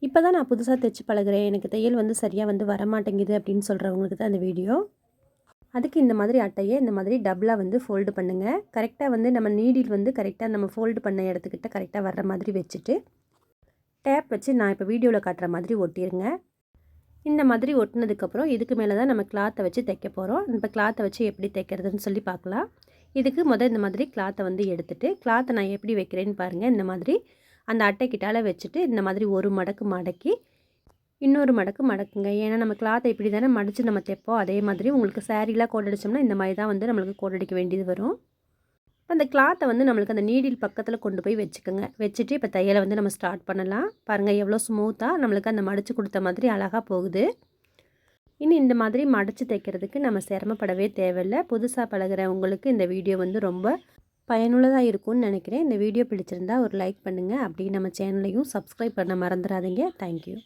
இப்போ தான் நான் புதுசாக தைச்சு பழகுறேன், எனக்கு தையல் வந்து சரியாக வந்து வரமாட்டேங்குது அப்படின்னு சொல்கிறவங்களுக்கு தான் அந்த வீடியோ. அதுக்கு இந்த மாதிரி அட்டையை இந்த மாதிரி டபுளாக வந்து ஃபோல்டு பண்ணுங்கள். கரெக்டாக வந்து நம்ம நீடில் வந்து கரெக்டாக நம்ம ஃபோல்டு பண்ண இடத்துக்கிட்ட கரெக்டாக வர்ற மாதிரி வச்சுட்டு டேப் வச்சு நான் இப்போ வீடியோவில் காட்டுற மாதிரி ஒட்டிடுங்க. இந்த மாதிரி ஒட்டினதுக்கப்புறம் இதுக்கு மேலே தான் நம்ம கிளாத்தை வச்சு தைக்க போகிறோம். இப்போ கிளாத்தை வச்சு எப்படி தைக்கிறதுன்னு சொல்லி பார்க்கலாம். இதுக்கு இந்த மாதிரி கிளாத்தை வந்து எடுத்துகிட்டு கிளாத்தை நான் எப்படி வைக்கிறேன்னு பாருங்கள். இந்த மாதிரி அந்த அட்டைக்கிட்டால வச்சுட்டு இந்த மாதிரி ஒரு மடக்கு மடக்கி இன்னொரு மடக்கு மடக்குங்க. ஏன்னா நம்ம கிளாத்தை இப்படி தானே மடித்து நம்ம தைப்போம். அதே மாதிரி உங்களுக்கு சாரீலாம் கோட் அடித்தோம்னா இந்த மாதிரி தான் வந்து நம்மளுக்கு கோட் அடிக்க வேண்டியது வரும். அந்த கிளாத்தை வந்து நம்மளுக்கு அந்த நீடில் பக்கத்தில் கொண்டு போய் வச்சுக்கோங்க. வச்சுட்டு இப்போ தையலை வந்து நம்ம ஸ்டார்ட் பண்ணலாம். பாருங்கள் எவ்வளோ ஸ்மூத்தாக நம்மளுக்கு அந்த மடித்து கொடுத்த மாதிரி அழகாக போகுது. இனி இந்த மாதிரி மடித்து தைக்கிறதுக்கு நம்ம சிரமப்படவே தேவையில்லை. புதுசாக பழகுறவங்களுக்கு இந்த வீடியோ வந்து ரொம்ப பயனுள்ளதாக இருக்கும்னு நினைக்கிறேன். இந்த வீடியோ பிடிச்சிருந்தா ஒரு லைக் பண்ணுங்கள். அப்படியே நம்ம சேனலையும் சப்ஸ்கிரைப் பண்ண மறந்துடாதீங்க. தேங்க்யூ.